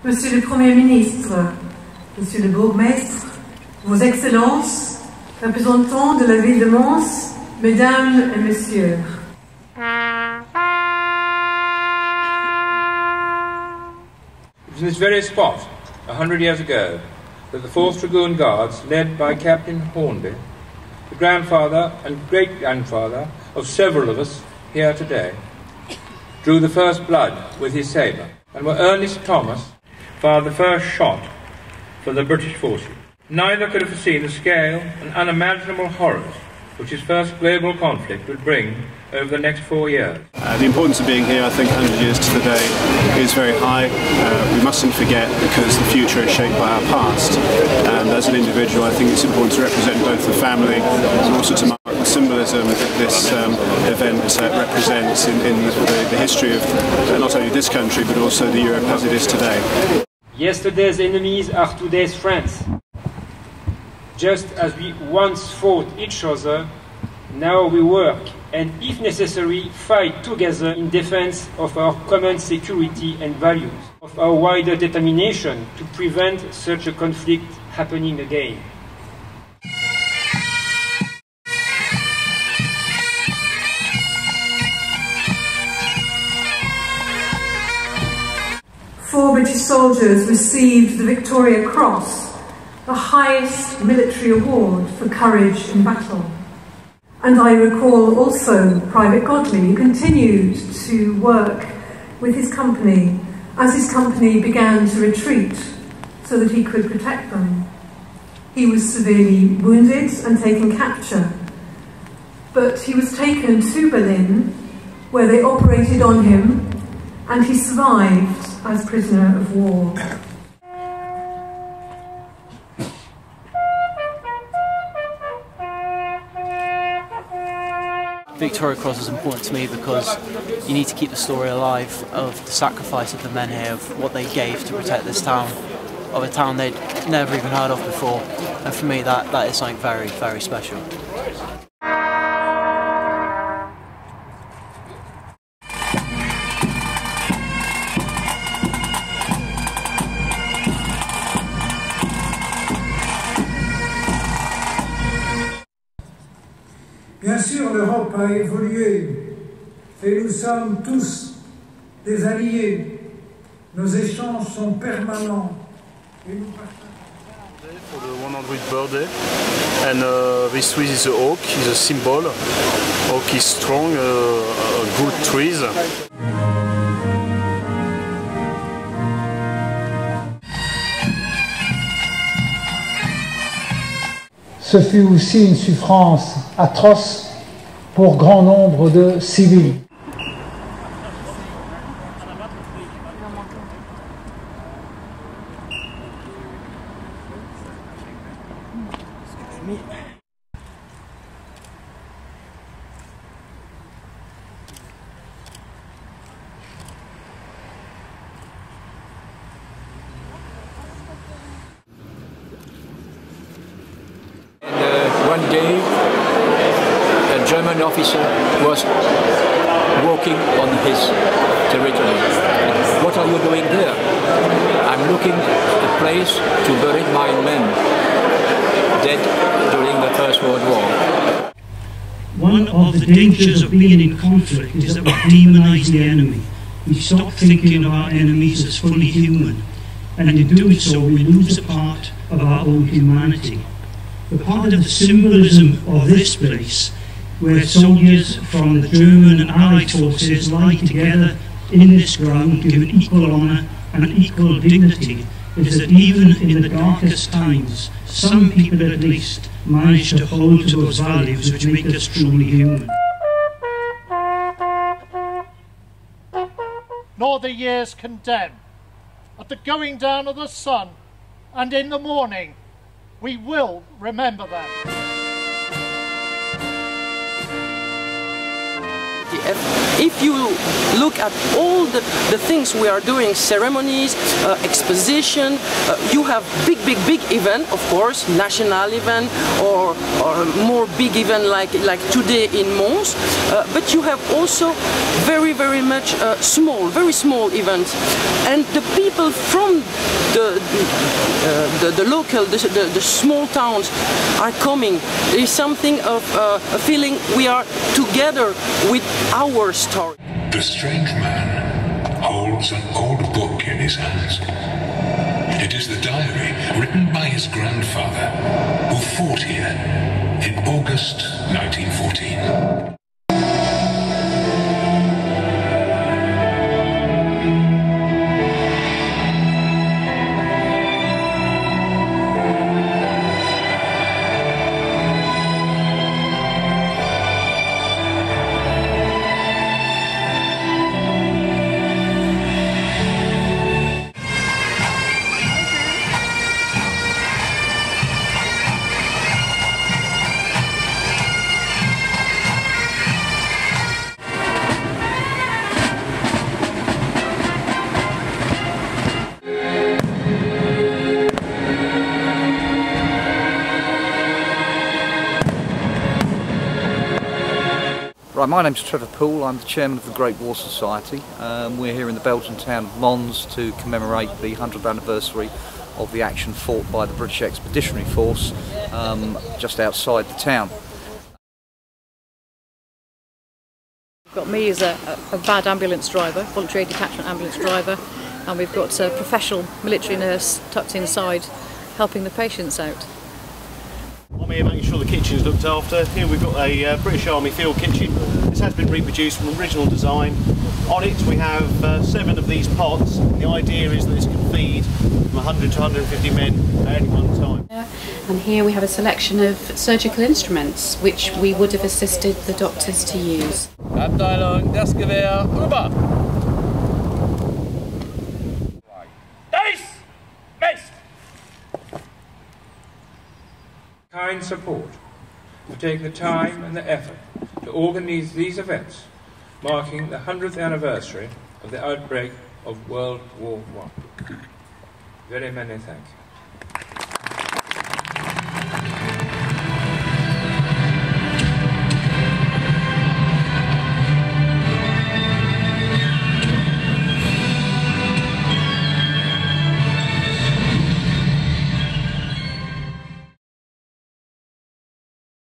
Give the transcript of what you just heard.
Monsieur le Premier ministre, Monsieur le Bourgmestre, Vos Excellences, représentants de la ville de Mons, Mesdames et Messieurs. It was in this very spot, 100 years ago, that the 4th Dragoon Guards, led by Captain Hornby, the grandfather and great-grandfather of several of us here today, drew the first blood with his sabre, and where Ernest Thomas fired the first shot for the British forces. Neither could have foreseen the scale and unimaginable horrors which his first global conflict would bring over the next 4 years. The importance of being here, I think, 100 years to the day is very high. We mustn't forget, because the future is shaped by our past. And as an individual, I think it's important to represent both the family and also to mark the symbolism that this event represents in the history of not only this country, but also the Europe as it is today. Yesterday's enemies are today's friends. Just as we once fought each other, now we work and, if necessary, fight together in defense of our common security and values, of our wider determination to prevent such a conflict happening again. Four British soldiers received the Victoria Cross, the highest military award for courage in battle. And I recall also Private Godley, who continued to work with his company as his company began to retreat so that he could protect them. He was severely wounded and taken capture, but he was taken to Berlin, where they operated on him, and he survived as prisoner of war. Victoria Cross is important to me because you need to keep the story alive of the sacrifice of the men here, of what they gave to protect this town, of a town they'd never even heard of before, and for me that is something very, very special. Bien sûr, l'Europe a évolué et nous sommes tous des alliés. Nos échanges sont permanents. Et nous for the 100th birthday, and this tree is an oak, is a symbol. Oak is strong, good trees. Ce fut aussi une souffrance atroce pour grand nombre de civils. One day, a German officer was walking on his territory. What are you doing there? I'm looking for a place to bury my men, dead during the First World War. One of the dangers of being in conflict is that we demonise the enemy. We stop thinking of our enemies as fully human, and in doing so we lose a part of our own humanity. But part of the symbolism of this place, where soldiers from the German and Allied forces lie together in this ground, given equal honour and equal dignity, is that even in the darkest times, some people at least manage to hold to those values which make us truly human. Nor the years condemn. At the going down of the sun, and in the morning, we will remember them. if you look at all the things we are doing, ceremonies, exposition, you have big event, of course, national event or more big event like today in Mons, but you have also very much very small events, and the people from the local, the small towns are coming. There is something of a feeling we are together with our story. The strange man holds an old book in his hands. It is the diary written by his grandfather, who fought here in August 1914. Right, my name's Trevor Poole, I'm the chairman of the Great War Society. We're here in the Belgian town of Mons to commemorate the 100th anniversary of the action fought by the British Expeditionary Force just outside the town. We've got me as a bad ambulance driver, voluntary aid detachment ambulance driver, and we've got a professional military nurse tucked inside helping the patients out. I'm here making sure the kitchen's looked after. Here we've got a British Army field kitchen. This has been reproduced from original design. On it we have 7 of these pots. The idea is that this can feed from 100 to 150 men at any one time. And here we have a selection of surgical instruments which we would have assisted the doctors to use. Abteilung, das Gewehr, rüber! Kind support for taking the time and the effort to organise these events marking the 100th anniversary of the outbreak of World War I. Very many thanks.